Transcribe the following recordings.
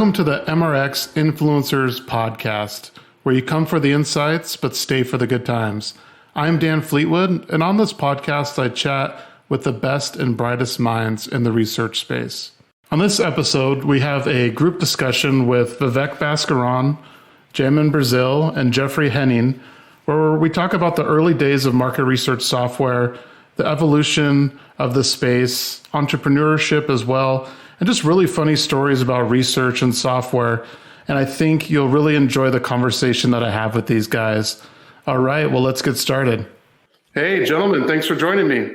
Welcome to the MRX Influencers Podcast, where you come for the insights, but stay for the good times. I'm Dan Fleetwood, and on this podcast, I chat with the best and brightest minds in the research space. On this episode, we have a group discussion with Vivek Bhaskaran, Jamin Brazil, and Jeffrey Henning, where we talk about the early days of market research software, the evolution of the space, entrepreneurship as well, and just really funny stories about research and software. And I think you'll really enjoy the conversation that I have with these guys. All right, well, let's get started. Hey, gentlemen, thanks for joining me.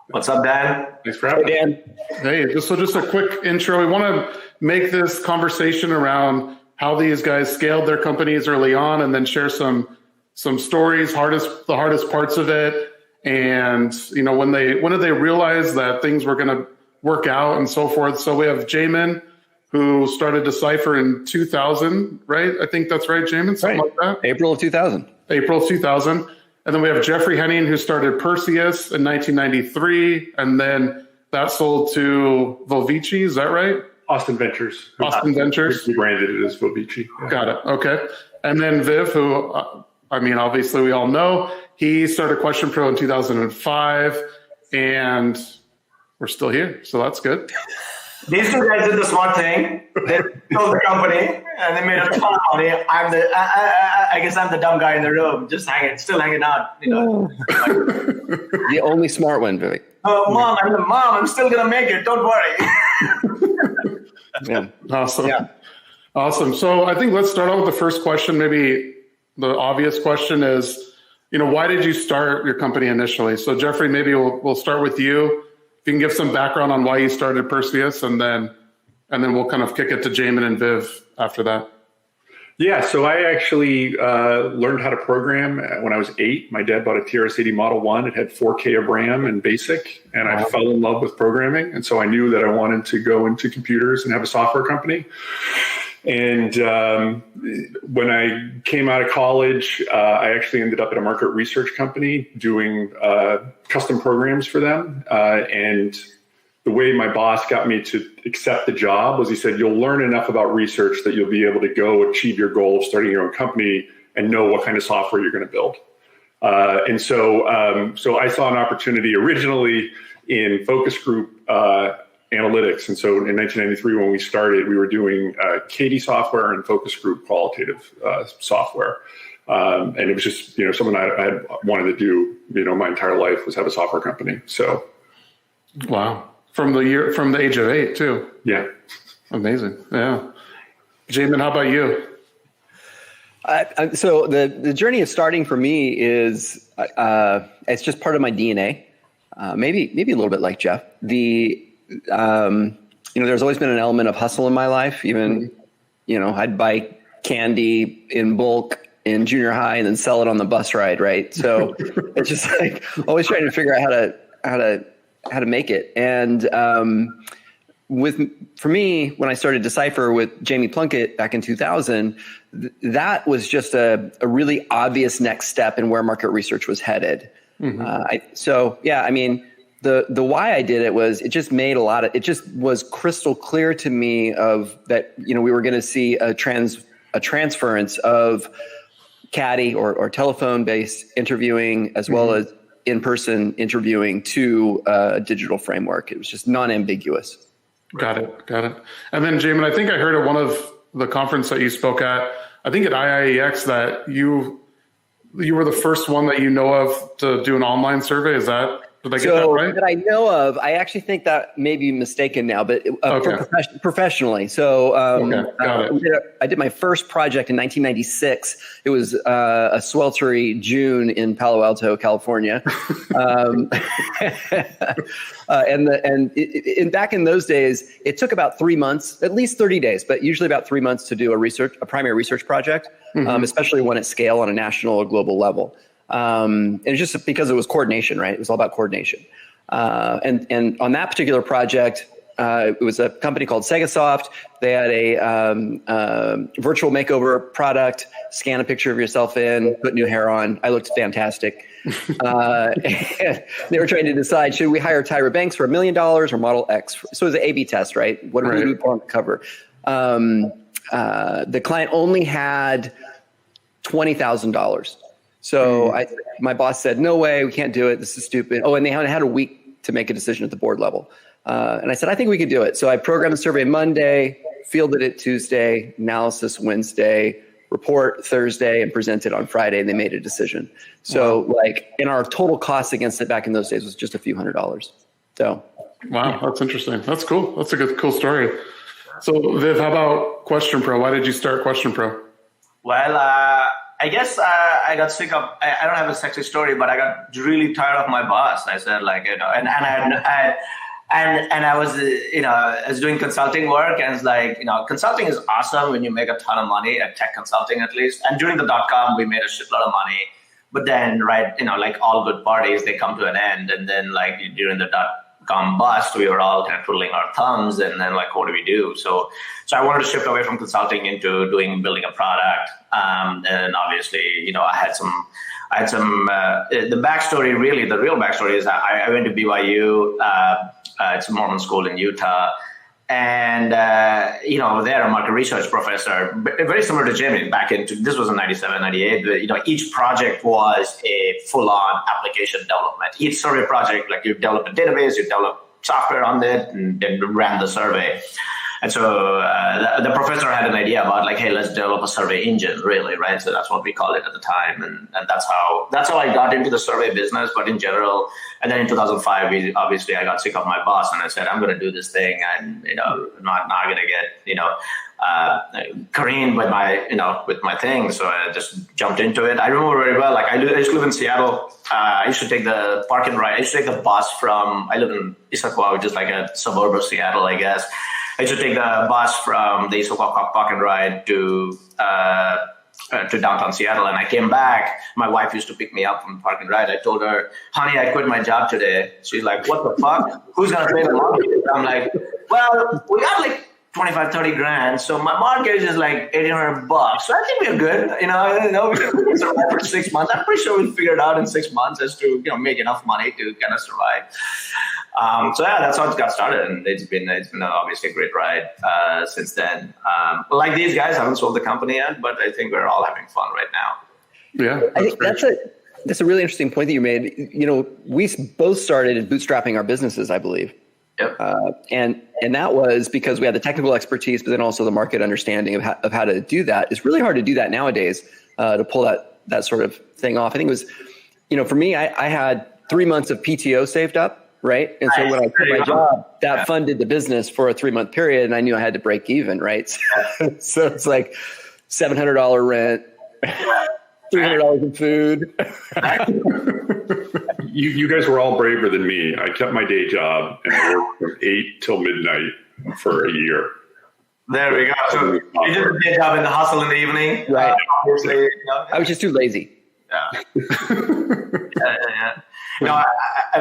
What's up, Dan? Thanks for having me. Dan. Hey, just a quick intro. We want to make this conversation around how these guys scaled their companies early on, and then share some stories, the hardest parts of it, and when did they realize that things were going to work out and so forth. So we have Jamin, who started Decipher in 2000, right? I think that's right, Jamin, something right. like that. April of 2000. April of 2000. And then we have Jeffrey Henning, who started Perseus in 1993, and then that sold to Volvici, is that right? Austin Ventures. Ventures. We branded it as Volvici. Got it. Okay. And then Viv, who, obviously we all know, he started QuestionPro in 2005, and we're still here. So that's good. These two guys did the smart thing. They sold the company and they made a ton of money. I guess I'm the dumb guy in the room, just still hanging out. The only smart one, Vivek. Oh, Mom, I'm still gonna make it. Don't worry. Yeah. Awesome. Yeah. Awesome. So I think let's start out with the first question. Maybe the obvious question is, why did you start your company initially? So Jeffrey, maybe we'll start with you. If you can give some background on why you started Perseus, and then we'll kind of kick it to Jamin and Viv after that. Yeah, so I actually learned how to program when I was 8. My dad bought a TRS-80 Model 1. It had 4K of RAM and BASIC, and I fell in love with programming. And so I knew that I wanted to go into computers and have a software company. And when I came out of college, I actually ended up at a market research company doing custom programs for them. And the way my boss got me to accept the job was he said, you'll learn enough about research that you'll be able to go achieve your goal of starting your own company and know what kind of software you're going to build. And so I saw an opportunity originally in focus group analytics. And so in 1993, when we started, we were doing KD software and focus group qualitative software. And it was just, something I had wanted to do, my entire life was have a software company. So. Wow. From the age of 8 too. Yeah. Amazing. Yeah. Jamin, how about you? So the journey of starting for me is, it's just part of my DNA. Maybe a little bit like Jeff. There's always been an element of hustle in my life. Even, I'd buy candy in bulk in junior high and then sell it on the bus ride. Right. So it's just like always trying to figure out how to make it. And for me, when I started Decipher with Jamie Plunkett back in 2000, that was just a really obvious next step in where market research was headed. Mm-hmm. The why I did it was it just was crystal clear to me of that, we were going to see a transference of caddy or telephone-based interviewing as well as in-person interviewing to a digital framework. It was just non-ambiguous. Got it. And then Jamin, I think I heard at one of the conference that you spoke at, I think at IIEX, that you were the first one that you know of to do an online survey. Did I get that right? That I know of, I actually think that may be mistaken now, but professionally. So Got it. I did my first project in 1996. It was a sweltery June in Palo Alto, California. And back in those days, it took about 3 months, at least 30 days, but usually about 3 months to do a primary research project, especially when at scale on a national or global level. And it's just because it was coordination, right? It was all about coordination. And on that particular project, it was a company called Segasoft. They had a virtual makeover product, scan a picture of yourself in, put new hair on. I looked fantastic. And they were trying to decide, should we hire Tyra Banks for $1 million or Model X? So it was an A/B test, right? What do we want to cover? the client only had $20,000. So my boss said, no way, we can't do it. This is stupid. Oh, and they had a week to make a decision at the board level. And I said, I think we could do it. So I programmed the survey Monday, fielded it Tuesday, analysis Wednesday, report Thursday, and presented on Friday, and they made a decision. So like, and our total cost against it back in those days was just a few $100s. So. Wow, that's interesting. That's cool. That's a cool story. So Viv, how about QuestionPro? Why did you start QuestionPro? Well, I guess I got sick of, I don't have a sexy story, but I got really tired of my boss. I said like, and I was, I was doing consulting work, and it's like, consulting is awesome when you make a ton of money at tech consulting, at least. And during the .com, we made a shitload of money. But then, right, like all good parties, they come to an end. And then like during the .com bust, we were all kind of twiddling our thumbs, and then like, what do we do? So I wanted to shift away from consulting into building a product. And obviously, I had some, the backstory, really, the real backstory is I went to BYU. It's a Mormon school in Utah. And, there, a market research professor, very similar to Jamin this was in 97, 98. Each project was a full-on application development. Each survey project, like you develop a database, you develop software on it, and then ran the survey. And so the professor had an idea about like, hey, let's develop a survey engine, really, right? So that's what we called it at the time, and that's how I got into the survey business. But in general, and then in 2005, I got sick of my boss, and I said, I'm going to do this thing, and I'm not going to get careened with my thing. So I just jumped into it. I remember very well. Like I used to live in Seattle. I used to take the park and ride. I used to take the bus from. I live in Issaquah, which is like a suburb of Seattle, I guess. I used to take the bus from the Issaquah Park and Ride to downtown Seattle, and I came back. My wife used to pick me up from Park and Ride. I told her, honey, I quit my job today. She's like, what the fuck? Who's going to pay the mortgage? I'm like, well, we got like 25, 30 grand. So my mortgage is like $1,800. So I think we're good. We can survive for 6 months. I'm pretty sure we'll figure it out in 6 months as to, make enough money to kind of survive. That's how it got started, and it's been obviously a great ride since then. Like these guys, haven't sold the company yet, but I think we're all having fun right now. Yeah, I think that's a really interesting point that you made. We both started in bootstrapping our businesses, I believe. Yep. And that was because we had the technical expertise, but then also the market understanding of how to do that. It's really hard to do that nowadays, to pull that sort of thing off. I think it was, for me, I had 3 months of PTO saved up. Right. And so when I quit my job, that funded the business for a 3-month period, and I knew I had to break even. Right. So it's like $700 rent, $300 in food. You guys were all braver than me. I kept my day job and I worked from 8 till midnight for a year. There we go. So you did the day job and the hustle in the evening. Right. I was just too lazy. Yeah.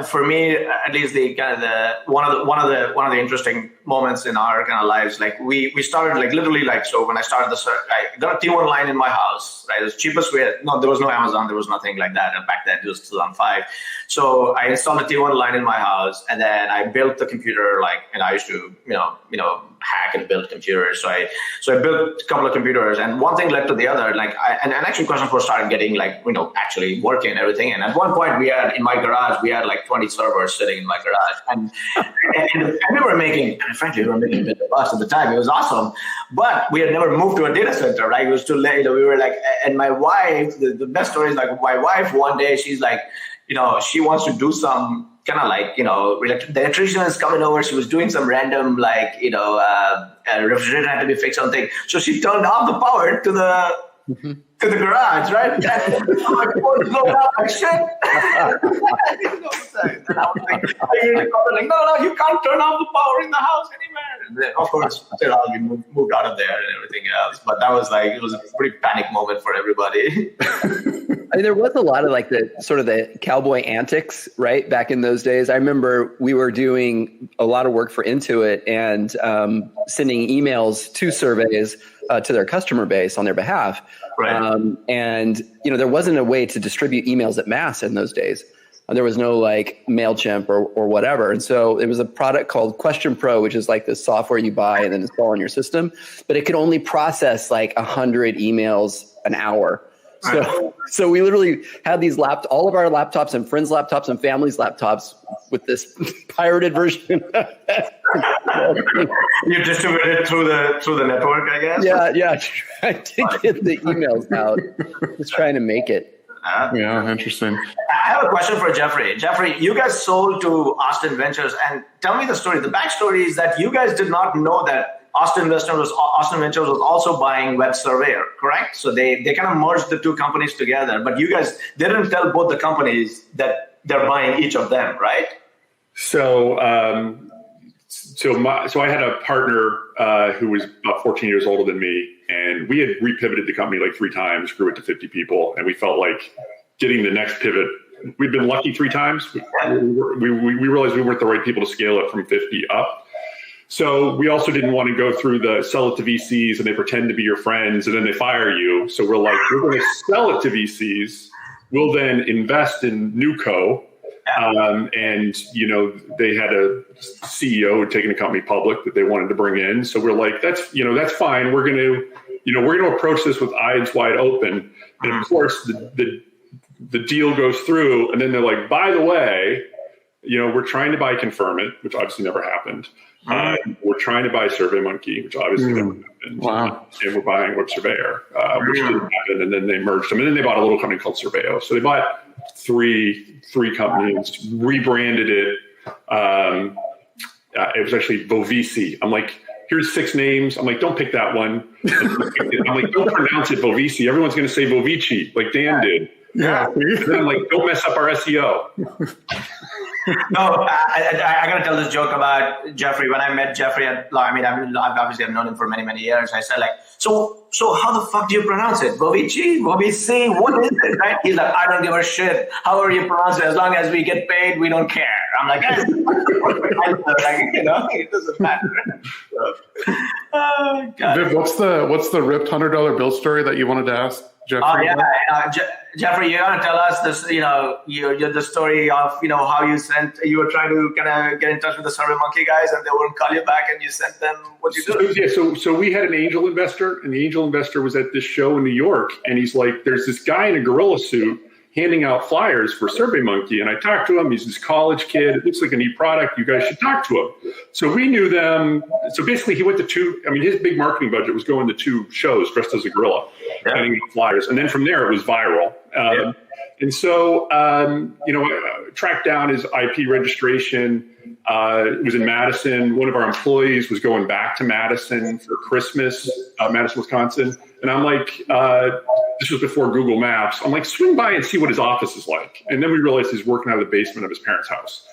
For me, at least one of the interesting moments in our kind of lives, like we started like literally like, so when I started I got a T1 line in my house, right? It was cheapest way. No, there was no Amazon, there was nothing like that. And back then it was 2005. So I installed a T1 line in my house, and then I built the computer, I used to, hack and build computers. So I built a couple of computers, and one thing led to the other. And actually QuestionPro started getting actually working and everything. And at one point we had like 20 servers sitting in my garage. And we were making a bit of bucks at the time. It was awesome. But we had never moved to a data center, right? It was too late. We were like, and my wife, the best story is like my wife, one day she's like, she wants to do some kind of the electrician is coming over. She was doing some random refrigerator had to be fixed something. So she turned off the power to the garage, right? And my phone is blowing up like shit. And I was like, no, you can't turn off the power in the house anywhere. And then, of course, we moved out of there and everything else. But that was it was a pretty panic moment for everybody. I mean, there was a lot of the cowboy antics, right? Back in those days. I remember we were doing a lot of work for Intuit and sending emails to surveys to their customer base on their behalf. Right. And there wasn't a way to distribute emails at mass in those days. There was no like MailChimp or whatever. And so it was a product called QuestionPro, which is like this software you buy and then install on your system, but it could only process like 100 emails an hour. So we literally had these all of our laptops and friends' laptops and families' laptops with this pirated version. You distributed it through the network, I guess. Yeah. Trying to get the emails out, just trying to make it. Yeah, interesting. I have a question for Jeffrey. Jeffrey, you guys sold to Austin Ventures, and tell me the story. The backstory is that you guys did not know that Austin Ventures was also buying Web Surveyor, correct? So they kind of merged the two companies together, but you guys didn't tell both the companies that they're buying each of them, right? So I had a partner who was about 14 years older than me, and we had repivoted the company like 3 times, grew it to 50 people, and we felt like getting the next pivot. We'd been lucky 3 times. We realized we weren't the right people to scale it from 50 up. So we also didn't want to go through the sell it to VCs and they pretend to be your friends and then they fire you. So we're like, we're going to sell it to VCs. We'll then invest in NewCo. And, they had a CEO who'd taken a company public that they wanted to bring in. So we're like, that's fine. We're going to approach this with eyes wide open. And of course the deal goes through and then they're like, by the way, we're trying to buy Confirmit, which obviously never happened. We're trying to buy SurveyMonkey, which obviously never happened. Wow. And we're buying Web Surveyor, which didn't happen. And then they merged them. And then they bought a little company called Surveyo. So they bought three companies, rebranded it. It was actually Vovici. I'm like, here's 6 names. I'm like, don't pick that one. I'm like, don't pronounce it Vovici. Everyone's going to say Vovici, like Dan did. Yeah. Then I'm like, don't mess up our SEO. No, I got to tell this joke about Jeffrey. When I met Jeffrey I've known him for many, many years. I said, like, so how the fuck do you pronounce it? Vovici? Vovici? What is it? Right? He's like, I don't give a shit. However you pronounce it, as long as we get paid, we don't care. I'm like, it doesn't matter. Viv, what's the ripped $100 bill story that you wanted to ask Jeffrey? Jeffrey, you're gonna tell us this. The story of how you were trying to kind of get in touch with the SurveyMonkey guys, and they wouldn't call you back, and you sent them what you do. So we had an angel investor, and the angel investor was at this show in New York, and he's like, "There's this guy in a gorilla suit handing out flyers for SurveyMonkey," and I talked to him. He's this college kid. It looks like a neat product. You guys should talk to him. So we knew them. So basically, he went to 2. I mean, his big marketing budget was going to 2 shows dressed as a gorilla, handing out flyers, and then from there it was viral. And so, tracked down his IP registration. It was in Madison. One of our employees was going back to Madison for Christmas, Madison, Wisconsin. And I'm like, this was before Google Maps. I'm like, swing by and see what his office is like. And then we realized he's working out of the basement of his parents' house.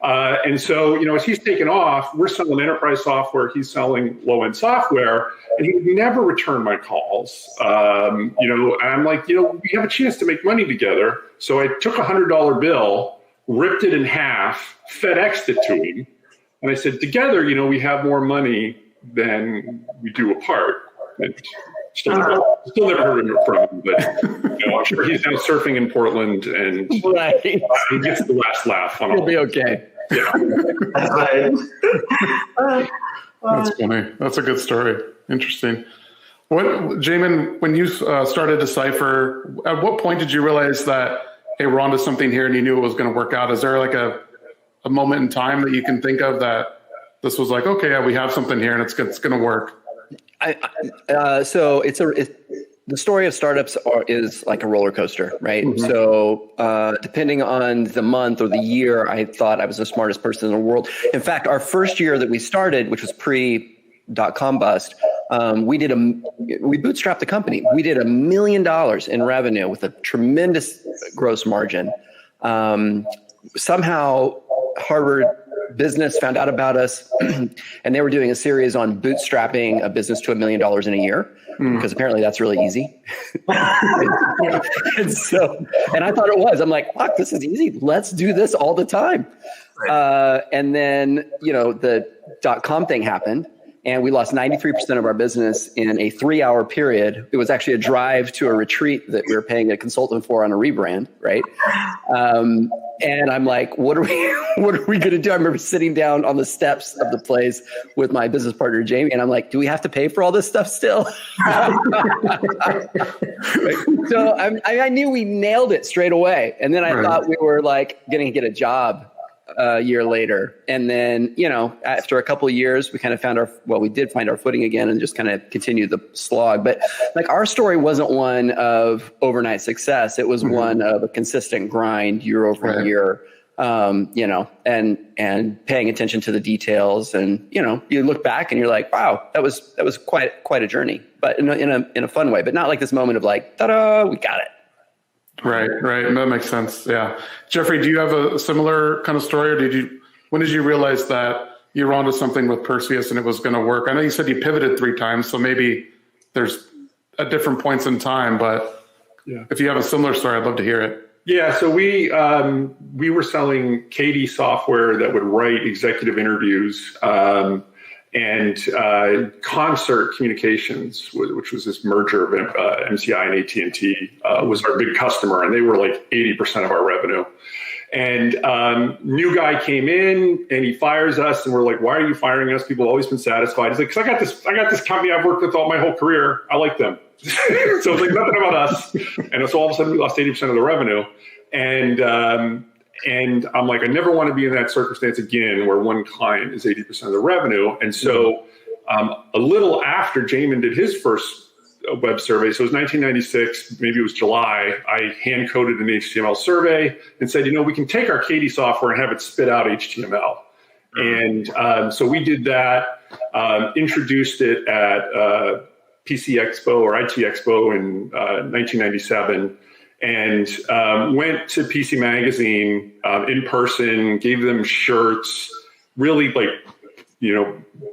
And so, as he's taken off, we're selling enterprise software. He's selling low-end software. And he would never return my calls. And I'm like, we have a chance to make money together. So I took a $100 bill, ripped it in half, FedExed it to him. And I said, together, we have more money than we do apart. And still never heard from him, but I'm sure he's now surfing in Portland and right. He gets the last laugh. He'll be okay. Yeah. That's right. That's funny. That's a good story. Interesting. Jamin, when you started Decipher, at what point did you realize that, hey, we're onto something here and you knew it was going to work out? Is there like a moment in time that you can think of that this was like, okay, yeah, we have something here and it's going to work? So the story of startups is like a roller coaster, right? Mm-hmm. So depending on the month or the year, I thought I was the smartest person in the world. In fact, our first year that we started, which was pre.com bust, we bootstrapped the company. We did $1 million in revenue with a tremendous gross margin. Somehow Harvard Business found out about us and they were doing a series on bootstrapping a business to $1 million in a year because apparently that's really easy. and I thought it was. I'm like, fuck, this is easy. Let's do this all the time. And then, the .com thing happened and we lost 93% of our business in a 3-hour period. It was actually a drive to a retreat that we were paying a consultant for on a rebrand, right? And I'm like, what are we going to do? I remember sitting down on the steps of the place with my business partner, Jamie, and I'm like, do we have to pay for all this stuff still? So I knew we nailed it straight away. And then I thought we were like going to get a job a year later. And then, after a couple of years, we kind of we did find our footing again and just kind of continued the slog. But like our story wasn't one of overnight success. It was one of a consistent grind year over year, and paying attention to the details. And, you look back and you're like, wow, that was quite a journey, but in a fun way, but not like this moment of like, ta-da, we got it. Right. That makes sense. Yeah. Jeffrey, do you have a similar kind of story, or when did you realize that you were onto something with Perseus and it was going to work? I know you said you pivoted 3 times, so maybe there's at different points in time, but if you have a similar story, I'd love to hear it. Yeah. So we were selling KD software that would write executive interviews, and Concert Communications, which was this merger of MCI and AT&T, was our big customer, and they were like 80% of our revenue. And new guy came in, and he fires us, and we're like, "Why are you firing us? People have always been satisfied." He's like, "Because I got this company I've worked with all my whole career. I like them." So it's like nothing about us. And so all of a sudden, we lost 80% of the revenue, and I'm like, I never want to be in that circumstance again where one client is 80% of the revenue. And so a little after Jamin did his first web survey, so it was 1996, maybe it was July, I hand coded an HTML survey and said, we can take our KD software and have it spit out HTML. And so we did that, introduced it at PC Expo or IT Expo in 1997. And went to PC Magazine in person, gave them shirts, really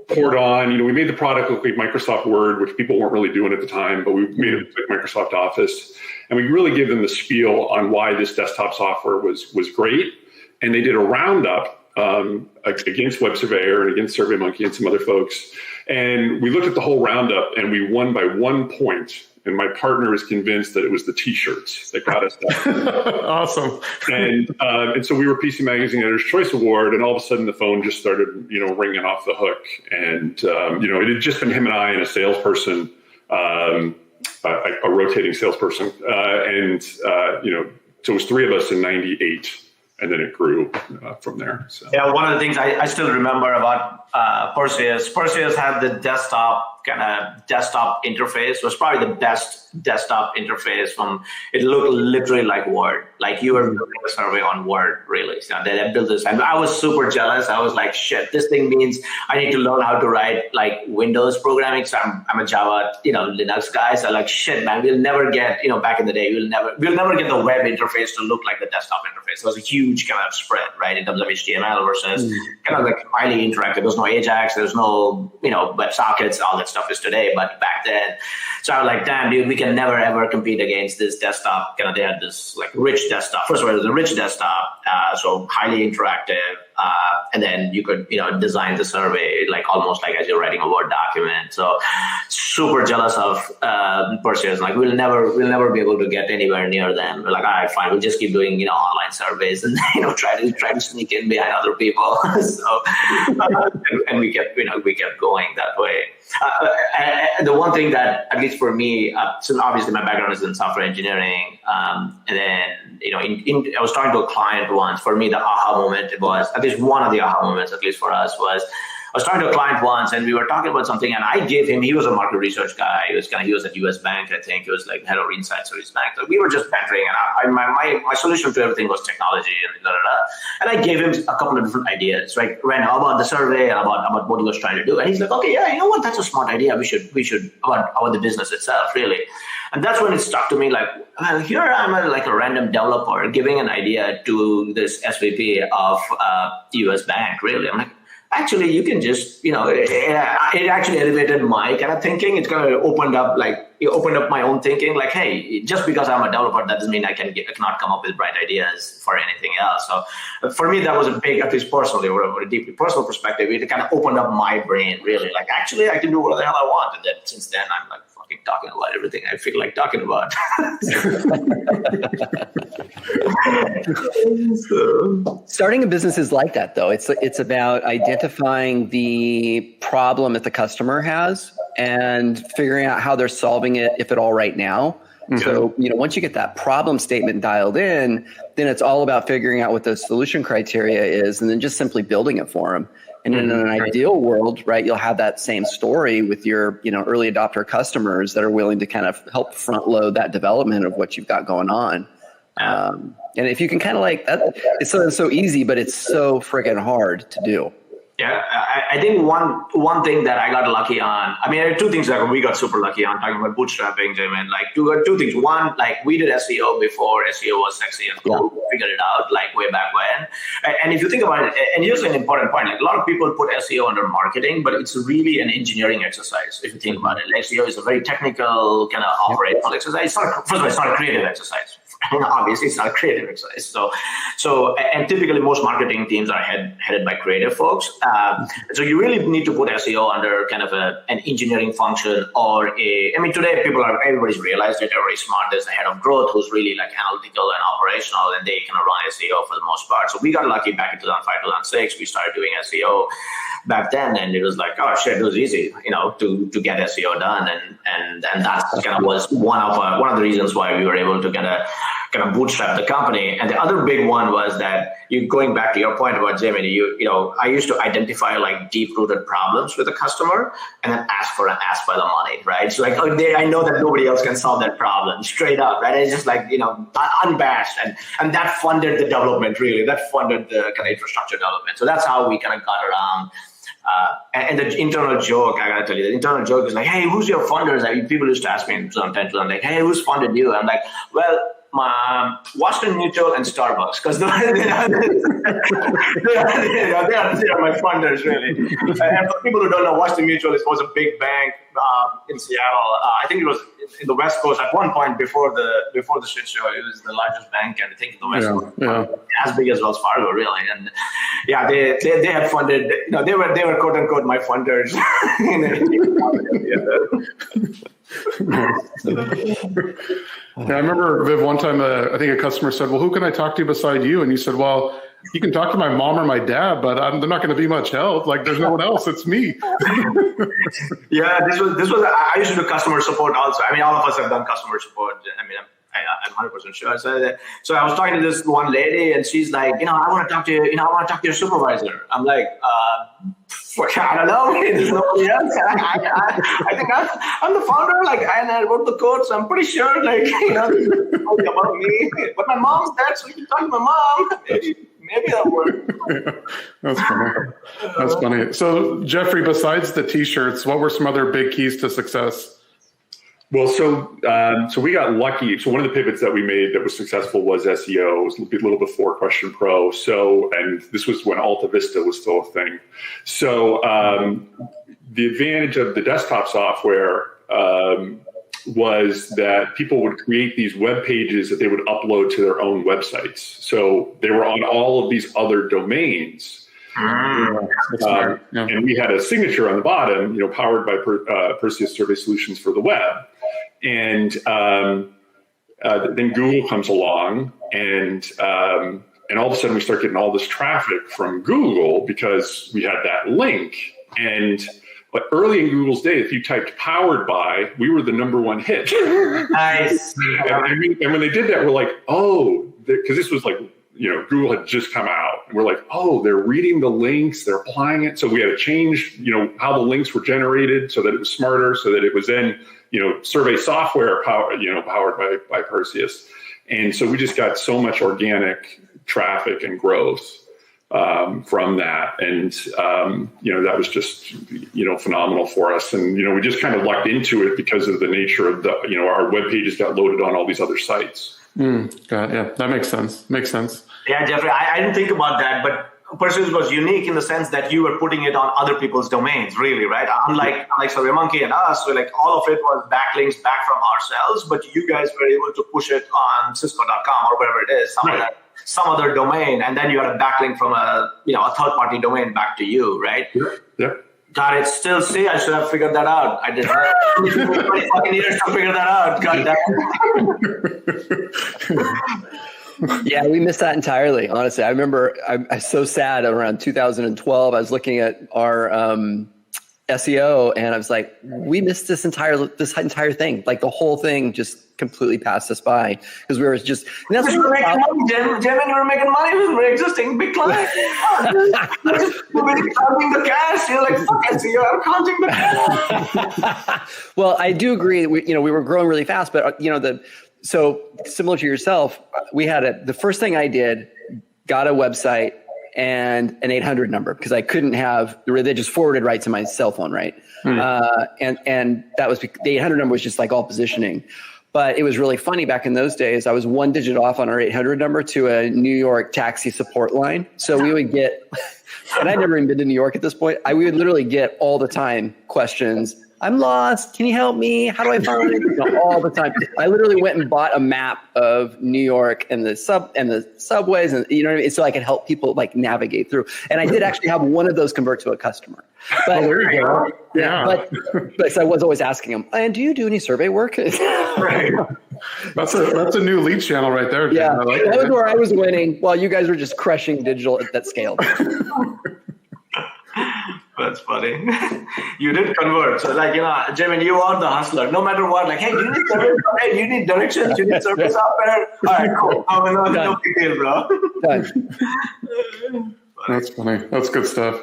poured on. We made the product look like Microsoft Word, which people weren't really doing at the time, but we made it like Microsoft Office. And we really gave them the spiel on why this desktop software was great. And they did a roundup against Web Surveyor and against SurveyMonkey and some other folks. And we looked at the whole roundup and we won by 1 point. And my partner is convinced that it was the T-shirts that got us that. Awesome. And so we were PC Magazine Editor's Choice Award, and all of a sudden the phone just started, ringing off the hook. And it had just been him and I and a salesperson, a rotating salesperson, so it was 3 of us in '98. And then it grew from there. So. Yeah, one of the things I still remember about Perseus had the desktop interface. It was probably the best desktop interface. It looked literally like Word, like you were building a survey on Word, really. So they built this, and I was super jealous. I was like, shit, this thing means I need to learn how to write like Windows programming. So I'm a Java, Linux guy. So like, shit, man, we'll never get, back in the day, we'll never get the web interface to look like the desktop interface. It was a huge kind of spread, right, in terms of HTML versus kind of like highly interactive. There's no Ajax, there's no, web sockets, all that stuff is today, but back then. So I was like, damn, dude, we can never ever compete against this desktop. They had this like rich desktop. First of all, it was a rich desktop, so highly interactive. And then you could, design the survey like almost like as you're writing a Word document. So super jealous of Perseus. Like we'll never be able to get anywhere near them. We're like, all right, fine. We'll just keep doing, online surveys and try to sneak in behind other people. So and we kept going that way. And the one thing that, at least for me, so obviously my background is in software engineering, and then I was talking to a client once. For me, the aha moment at least one of the aha moments, at least for us, was I was talking to a client once, and we were talking about something, and I gave him. He was a market research guy. He was at US Bank, I think. He was like head of insights for his bank. So we were just bantering, and my solution to everything was technology and da da da. And I gave him a couple of different ideas, right? Ran about the survey and about what he was trying to do, and he's like, okay, yeah, you know what? That's a smart idea. We should about the business itself, really. And that's when it stuck to me, like, well, here I'm a random developer giving an idea to this SVP of US Bank, really. I'm like, actually, you can just, it actually elevated my kind of thinking. It's kind of opened up my own thinking. Like, hey, just because I'm a developer, that doesn't mean I cannot come up with bright ideas for anything else. So for me, that was a big, at least personally, or a deeply personal perspective. It kind of opened up my brain, really. Like, actually, I can do whatever the hell I want. And then since then, I'm like, fuck fucking talking about everything I feel like talking about. Starting a business is like that, though. It's about identifying the problem that the customer has and figuring out how they're solving it, if at all, right now. So, once you get that problem statement dialed in, then it's all about figuring out what the solution criteria is and then just simply building it for them. And in an ideal world, right, you'll have that same story with your, early adopter customers that are willing to kind of help front load that development of what you've got going on. And if you can kind of like that, it's so easy, but it's so freaking hard to do. Yeah, I think one thing that I got lucky on, I mean, there are two things that we got super lucky on, talking about bootstrapping, Jamin. Like two things. One, like we did SEO before SEO was sexy and cool. We figured it out like way back when. And if you think about it, and here's an important point, like a lot of people put SEO under marketing, but it's really an engineering exercise. If you think about it, SEO is a very technical kind of operational exercise. First of all, it's not a creative exercise. Obviously, it's not a creative exercise. So, and typically most marketing teams are headed by creative folks. So you really need to put SEO under kind of an engineering function today everybody's realized it, everybody's smart. There's a head of growth who's really like analytical and operational, and they kind of run SEO for the most part. So we got lucky back in 2005, 2006. We started doing SEO back then, and it was like, oh shit, it was easy, to get SEO done, and that kind of was one of the reasons why we were able to kind of bootstrap the company. And the other big one was that going back to your point about Jamin, I used to identify like deep-rooted problems with a customer and then ask by the money, right? So like, I know that nobody else can solve that problem, straight up, right? It's just like, unabashed, and that funded the development, really. That funded the kind of infrastructure development. So that's how we kind of got around. And the internal joke, I gotta tell you, the internal joke is like, hey, who's your funders? People used to ask me sometimes, I'm like, hey, who's funded you? I'm like, well, my Washington Mutual and Starbucks, because they are my funders, really. And for people who don't know, Washington Mutual was a big bank in Seattle. I think it was in the West Coast at one point before the shit show. It was the largest bank, I think, in the West Coast, as big as Wells Fargo, really. And yeah, they had funded. They were quote unquote my funders. Yeah, I remember, Viv, one time I think a customer said, well, who can I talk to beside you? And you said, well, you can talk to my mom or my dad, but they're not going to be much help. Like, there's no one else. It's me. Yeah, this was. I used to do customer support also. I mean, all of us have done customer support. I mean, I'm 100% sure. So I was talking to this one lady, and she's like, I want to talk to you. I want to talk to your supervisor. I'm like, I don't know. There's nobody else. I think I'm the founder. Like, and I wrote the code, so I'm pretty sure. Like, about me. But my mom's dead, so you can talk to my mom. Maybe that'll work. That's funny. So, Jeffrey, besides the T-shirts, what were some other big keys to success? Well, so we got lucky. So one of the pivots that we made that was successful was SEO. It was a little before QuestionPro. So, and this was when Alta Vista was still a thing. So the advantage of the desktop software was that people would create these web pages that they would upload to their own websites. So they were on all of these other domains. And we had a signature on the bottom, powered by Perseus Survey Solutions for the web. And then Google comes along, and all of a sudden we start getting all this traffic from Google because we had that link. But early in Google's day, if you typed "powered by," we were the #1 hit. Nice. And when they did that, we're like, oh, because this was like, Google had just come out, and we're like, oh, they're reading the links, they're applying it. So we had to change, how the links were generated so that it was smarter, so that it was then, survey software powered by Perseus. And so we just got so much organic traffic and growth from that. And, that was just, phenomenal for us. And, we just kind of lucked into it because of the nature of our web pages got loaded on all these other sites. Yeah, that makes sense. Yeah, Jeffrey, I didn't think about that, but Perseus was unique in the sense that you were putting it on other people's domains, really, right? Unlike SurveyMonkey and us, so like all of it was backlinks back from ourselves, but you guys were able to push it on Cisco.com or wherever it is, some other domain, and then you had a backlink from a third-party domain back to you, right? Yeah. God, it's still C. I should have figured that out. I didn't. It took me 20 fucking years to figure that out. God damn. Yeah, we missed that entirely. Honestly, I remember I'm so sad around 2012. I was looking at our SEO, and I was like, we missed this entire thing. Like the whole thing just completely passed us by because we were just. That's what we're making money, Jamin. We're making money with our existing big clients. You're counting the cash. You're like, fuck SEO. I'm counting the cash. Well, I do agree. We were growing really fast, but so similar to yourself, we had the first thing I did, got a website and an 800 number because I couldn't have, they just forwarded right to my cell phone, right? And that was, the 800 number was just like all positioning. But it was really funny back in those days. I was one digit off on our 800 number to a New York taxi support line. So we would get, and I'd never even been to New York at this point. We would literally get all the time questions. I'm lost. Can you help me? How do I find it? All the time. I literally went and bought a map of New York and the subways, and what I mean? So I could help people like navigate through. And I did actually have one of those convert to a customer. But, there you go. Yeah. But so I was always asking them, and do you do any survey work? Right. That's a new lead channel right there. Yeah, that was where I was winning while you guys were just crushing digital at that scale. That's funny. You did convert. So Jamin, you are the hustler. No matter what, like, hey, you need service? Hey, you need directions? You need service software? All right, cool. No big deal, bro. That's funny. That's good stuff.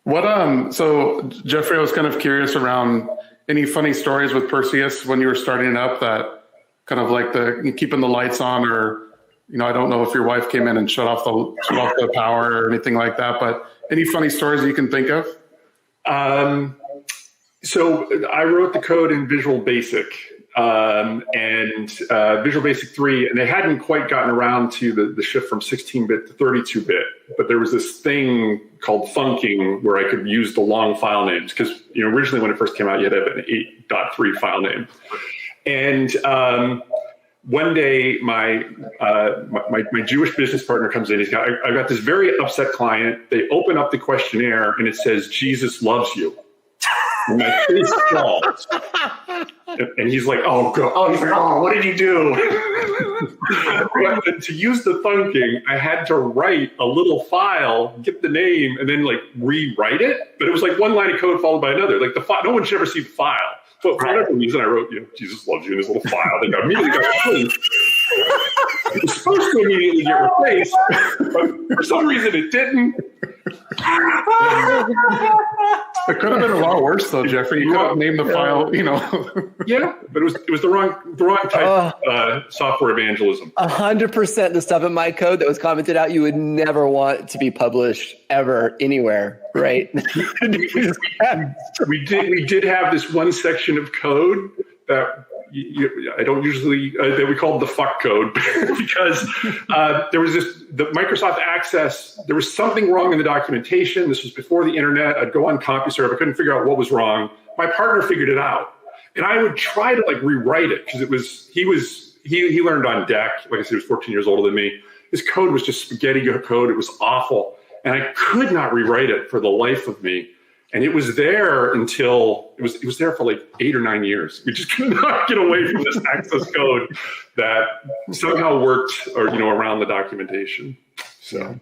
What so Jeffrey, I was kind of curious around any funny stories with Perseus when you were starting up that kind of like keeping the lights on, or I don't know if your wife came in and shut off the power or anything like that, but any funny stories you can think of? So I wrote the code in Visual Basic and Visual Basic 3, and they hadn't quite gotten around to the shift from 16-bit to 32-bit. But there was this thing called thunking where I could use the long file names because originally when it first came out, you had to have an 8.3 file name. And one day, my Jewish business partner comes in. I've got this very upset client. They open up the questionnaire and it says, "Jesus loves you." And my face falls. And he's like, "Oh, God. Oh, he's like, oh, what did you do?" To use the thunking, I had to write a little file, get the name, and then rewrite it. But it was like one line of code followed by another. Like no one should ever see the file. So for whatever reason, I wrote, "Jesus loves you" in this little file. They immediately got replaced. It was supposed to immediately get replaced, but for some reason it didn't. It could have been a lot worse though, Jeffrey. You could have named the file, Yeah, but it was the wrong type of software evangelism. 100% the stuff in my code that was commented out, you would never want to be published ever anywhere, right? We did have this one section of code that I don't usually that we called the fuck code because there was the Microsoft Access. There was something wrong in the documentation. This was before the internet. I'd go on CompuServe. I couldn't figure out what was wrong. My partner figured it out, and I would try to rewrite it because he learned on deck. Like I said, he was 14 years older than me. His code was just spaghetti code. It was awful, and I could not rewrite it for the life of me. And it was there until it was there for 8 or 9 years. We just could not get away from this access code that somehow worked around the documentation. So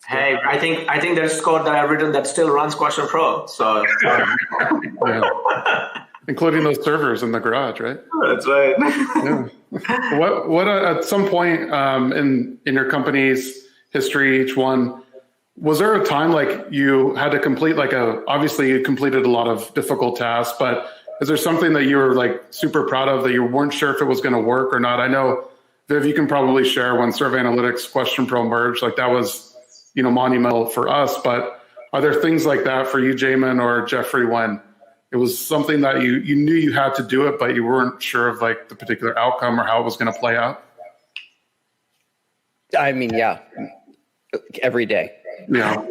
hey, I think there's code that I've written that still runs QuestionPro. So including those servers in the garage, right? That's right. Yeah. What at some point in your company's history, each one, was there a time you had to complete obviously you completed a lot of difficult tasks, but is there something that you were super proud of that you weren't sure if it was going to work or not? I know, Viv, you can probably share when Survey Analytics QuestionPro merged, that was, monumental for us, but are there things like that for you, Jamin or Jeffrey, when it was something that you knew you had to do it, but you weren't sure of the particular outcome or how it was going to play out? I mean, yeah, every day. Yeah.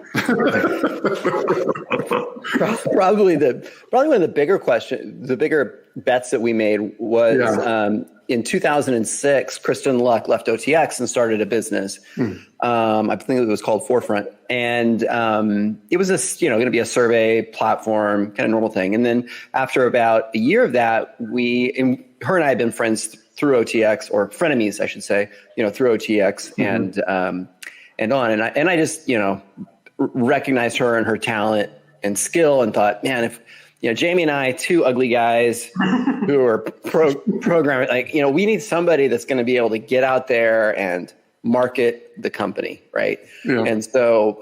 Probably one of the bigger bets that we made was in 2006, Kristen Luck left OTX and started a business. I think it was called Forefront, and it was going to be a survey platform, kind of normal thing. And then after about a year of that, her and I had been friends through OTX, or frenemies, I should say, through OTX, and I just recognized her and her talent and skill, and thought, man, if Jamie and I, two ugly guys who are programming, we need somebody that's going to be able to get out there and market the company, right? Yeah. And so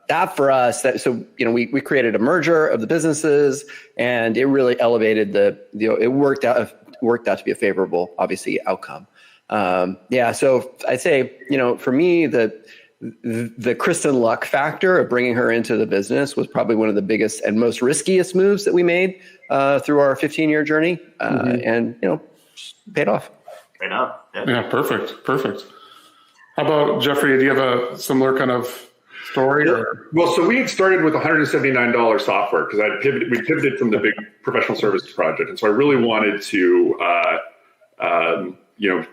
that for us, we created a merger of the businesses, and it really elevated it worked out to be a favorable, obviously, outcome. So I'd say, for me, the Kristen Luck factor of bringing her into the business was probably one of the biggest and most riskiest moves that we made through our 15-year journey, and paid off. Right on. Yeah, perfect. How about Jeffrey? Do you have a similar kind of story? Well, so we had started with $179 software because we pivoted from the big professional services project, and so I really wanted to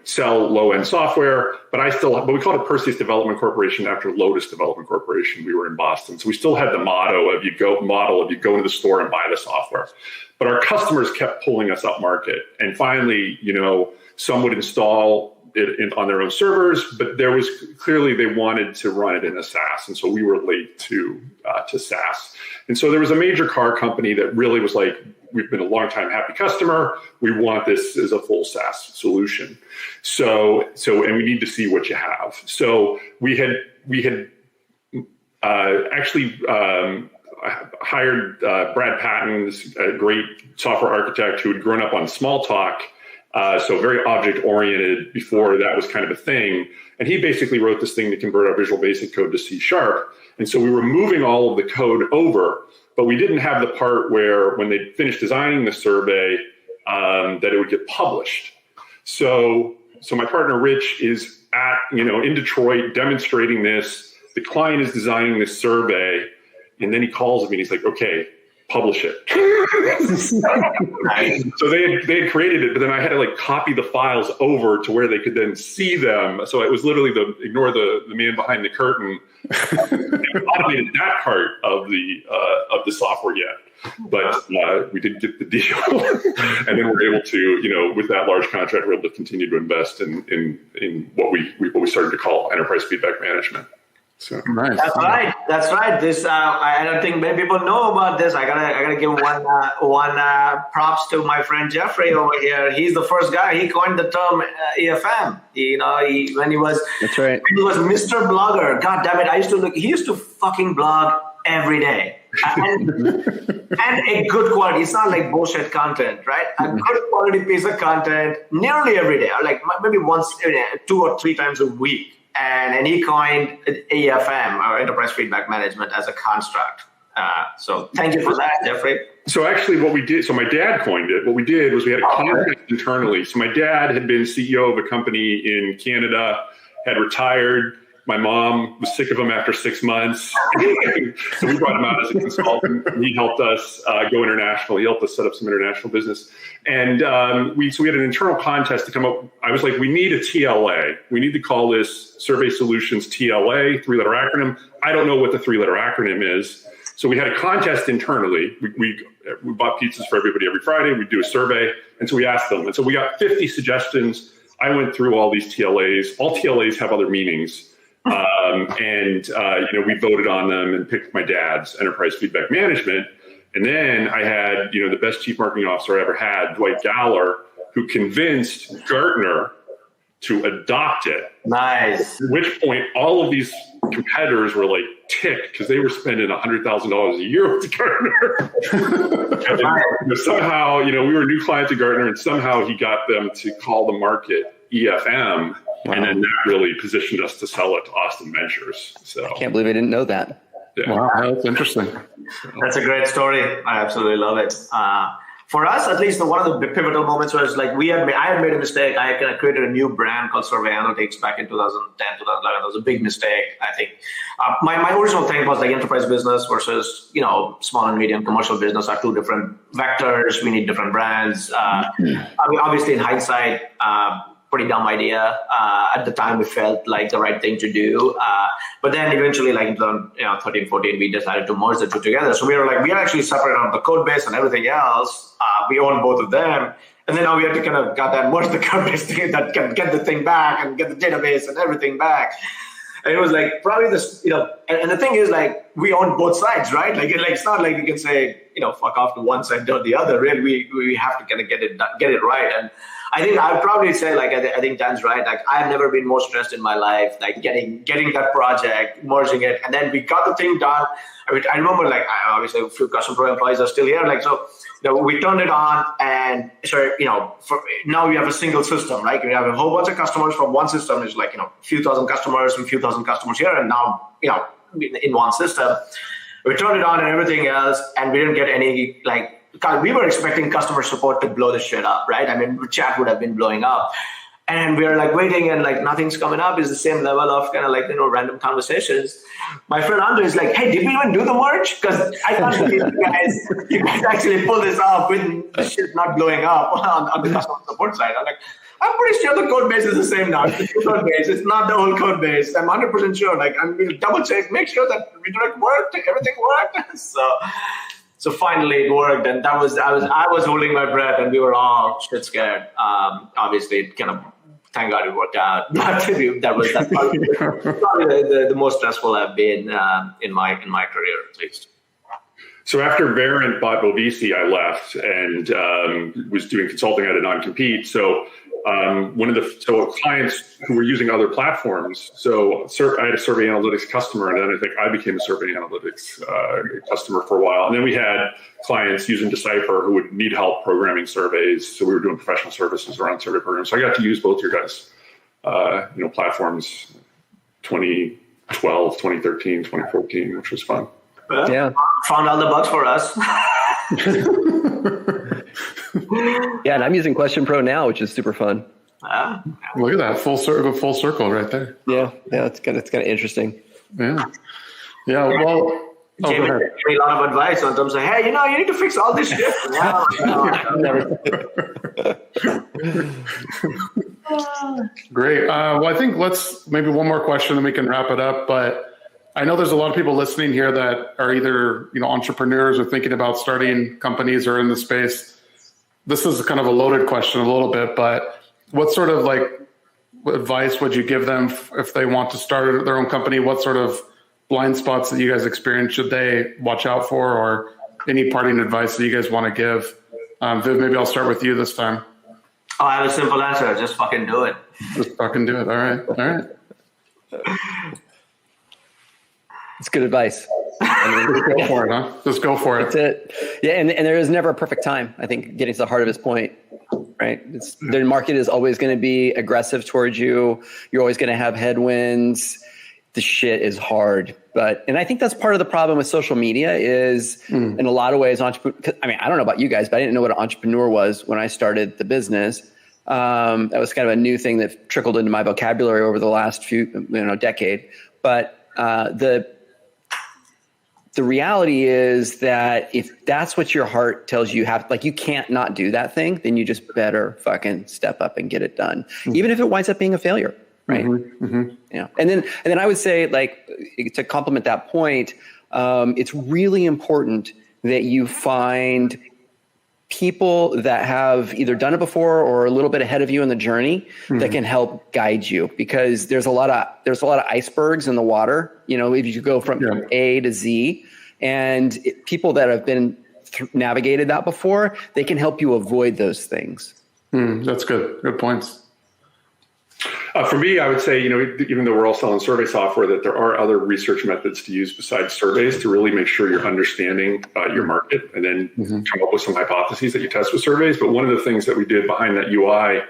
sell low-end software, but we called it Perseus Development Corporation after Lotus Development Corporation. We were in Boston. So we still had the motto of you go into the store and buy the software. But our customers kept pulling us up market. And finally, some would install it on their own servers, but there was clearly they wanted to run it in a SaaS. And so we were late to SaaS. And so there was a major car company that really was like, we've been a long time happy customer. We want this as a full SaaS solution. So and we need to see what you have. So we had actually hired Brad Patton, this great software architect who had grown up on Smalltalk, so very object oriented before that was kind of a thing. And he basically wrote this thing to convert our Visual Basic code to C#. And so we were moving all of the code over, but we didn't have the part where when they finished designing the survey, that it would get published. So my partner Rich is in Detroit demonstrating this. The client is designing this survey, and then he calls me and he's like, "Okay, publish it." So they had created it, but then I had to copy the files over to where they could then see them. So it was literally ignore the man behind the curtain. Automated that part of the software yet, but we didn't get the deal, and then we're able to, with that large contract, we're able to continue to invest in what we started to call enterprise feedback management. So nice. That's right. This I don't think many people know about this. I gotta give one props to my friend Jeffrey over here. He's the first guy. He coined the term EFM. When he was Mr. Blogger. God damn it! He used to fucking blog every day, and a good quality. It's not like bullshit content, right? A good quality piece of content nearly every day, or maybe once, 2 or 3 times a week. And he coined EFM, or Enterprise Feedback Management, as a construct. So thank you for that, Jeffrey. So actually what we did, so my dad coined it. What we did was we had a contest internally. So my dad had been CEO of a company in Canada, had retired. My mom was sick of him after 6 months. So we brought him out as a consultant. He helped us go international. He helped us set up some international business. And we had an internal contest to come up. I was like, we need a TLA. We need to call this Survey Solutions TLA, 3-letter acronym. I don't know what the 3-letter acronym is. So we had a contest internally. We bought pizzas for everybody every Friday. We'd do a survey. And so we asked them. And so we got 50 suggestions. I went through all these TLAs. All TLAs have other meanings. We voted on them and picked my dad's Enterprise Feedback Management. And then I had, the best chief marketing officer I ever had, Dwight Galler, who convinced Gartner to adopt it. Nice. At which point all of these competitors were ticked because they were spending $100,000 a year with Gartner. And somehow, we were new clients at Gartner, and somehow he got them to call the market EFM. Wow. And then that really positioned us to sell it to Austin Ventures. So I can't believe I didn't know that. Yeah. Wow, that's interesting. That's a great story. I absolutely love it. For us, at least, one of the pivotal moments was like I had made a mistake. I kind of created a new brand called Survey Analytics back in 2010, 2011. It was a big mistake, I think. My original thing was like enterprise business versus, small and medium commercial business are two different vectors. We need different brands. Obviously, in hindsight, pretty dumb idea. At the time, we felt like the right thing to do. But then eventually, like in 13, 14, we decided to merge the two together. So we were like, we are actually separate on the code base and everything else. We own both of them. And then now we had to kind of merge the code base together that can get the thing back and get the database and everything back. And it was like probably this, and the thing is like we own both sides, right? Like it's not like we can say, fuck off to one side or the other. Really, we have to kind of get it right. And I think I'd probably say like I think Dan's right. Like I've never been more stressed in my life, like getting that project, merging it, and then we got the thing done. I remember like obviously a few QuestionPro employees are still here. Like so, we turned it on, and now we have a single system, right? We have a whole bunch of customers from one system. There's like a few thousand customers here, and now in one system. We turned it on and everything else, and we didn't get any like. We were expecting customer support to blow the shit up, right? I mean, chat would have been blowing up. And we were like waiting and like nothing's coming up. It's the same level of kind of like, random conversations. My friend Andre is like, hey, did we even do the merge? Because I can't believe you guys actually pulled this off with the shit not blowing up on the customer support side. I'm like, I'm pretty sure the code base is the same now. It's the code base. It's not the whole code base. I'm 100% sure. Like, I'm going to double check, make sure that redirect worked, everything worked. So finally it worked, and I was holding my breath, and we were all shit scared. Obviously, it kind of, thank God it worked out. That's probably the most stressful I've been in my career, at least. So after Verint bought Bovisi, I left and was doing consulting at a non-compete. So clients who were using other platforms. So I had a Survey Analytics customer, and then I think I became a Survey Analytics customer for a while. And then we had clients using Decipher who would need help programming surveys. So we were doing professional services around survey programs. So I got to use both your guys' platforms 2012, 2013, 2014, which was fun. Yeah. Found all the bugs for us. Yeah, and I'm using QuestionPro now, which is super fun. Look at that full circle right there. Yeah, it's kind of interesting. Yeah. Well, Jamin gave me a lot of advice on terms of, hey, you need to fix all this shit. Great. Well, I think maybe one more question, then we can wrap it up. But I know there's a lot of people listening here that are either entrepreneurs or thinking about starting companies or in the space. This is kind of a loaded question a little bit, but what sort of advice would you give them if they want to start their own company? What sort of blind spots that you guys experience should they watch out for, or any parting advice that you guys want to give? Viv, maybe I'll start with you this time. Oh, I have a simple answer. Just fucking do it. Just fucking do it. All right. It's good advice. Go for it, huh? Just go for it. That's it. Yeah, and there is never a perfect time. I think getting to the heart of his point, right? The market is always going to be aggressive towards you. You're always going to have headwinds. The shit is hard. And I think that's part of the problem with social media is in a lot of ways, I don't know about you guys, but I didn't know what an entrepreneur was when I started the business. That was kind of a new thing that trickled into my vocabulary over the last decade. But the reality is that if that's what your heart tells you you can't not do that thing, then you just better fucking step up and get it done, even if it winds up being a failure, right? Yeah. And then I would say, to complement that point, it's really important that you find people that have either done it before or a little bit ahead of you in the journey that can help guide you, because there's a lot of icebergs in the water. If you go from A to Z, and people that have been navigated that before, they can help you avoid those things. That's good. Good points. For me, I would say, even though we're all selling survey software, that there are other research methods to use besides surveys to really make sure you're understanding your market, and then come up with some hypotheses that you test with surveys. But one of the things that we did behind that UI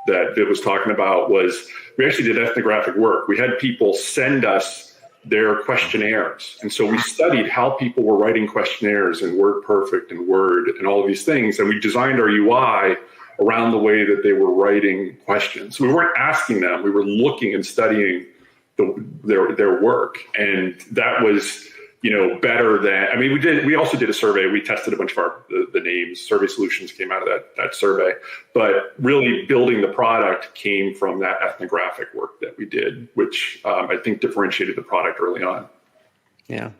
that Viv was talking about was we actually did ethnographic work. We had people send us their questionnaires. And so we studied how people were writing questionnaires in WordPerfect and Word and all of these things. And we designed our UI around the way that they were writing questions. We weren't asking them, we were looking and studying their work. And that was, better than, we also did a survey. We tested a bunch of the names. Survey Solutions came out of that survey, but really building the product came from that ethnographic work that we did, which I think differentiated the product early on. Yeah.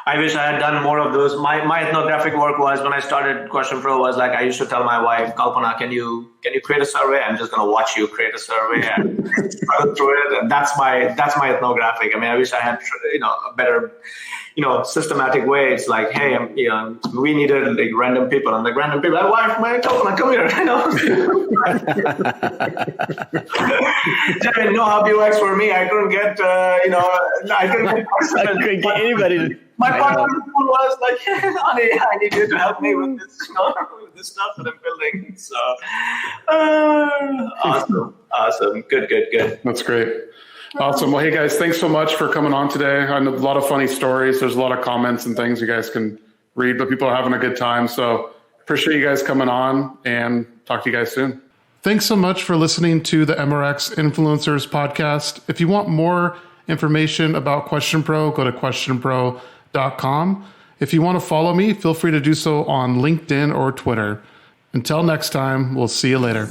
I wish I had done more of those. My ethnographic work was, when I started QuestionPro, was like, I used to tell my wife, Kalpana, can you create a survey? I'm just going to watch you create a survey and struggle through it. And that's my ethnographic. I wish I had, a better, systematic way. It's like, hey, we needed like random people. I'm like, random people. Wife, my Kalpana, come here. Jamin, no HubUX for me. I couldn't get, I couldn't get anybody to. My partner was like, honey, I need you to help me with this, with this stuff that I'm building. So, awesome. Good. That's great. Awesome. Well, hey guys, thanks so much for coming on today. I know a lot of funny stories. There's a lot of comments and things you guys can read, but people are having a good time. So appreciate you guys coming on, and talk to you guys soon. Thanks so much for listening to the MRX Influencers podcast. If you want more information about QuestionPro, go to QuestionPro.com. If you want to follow me, feel free to do so on LinkedIn or Twitter. Until next time, we'll see you later.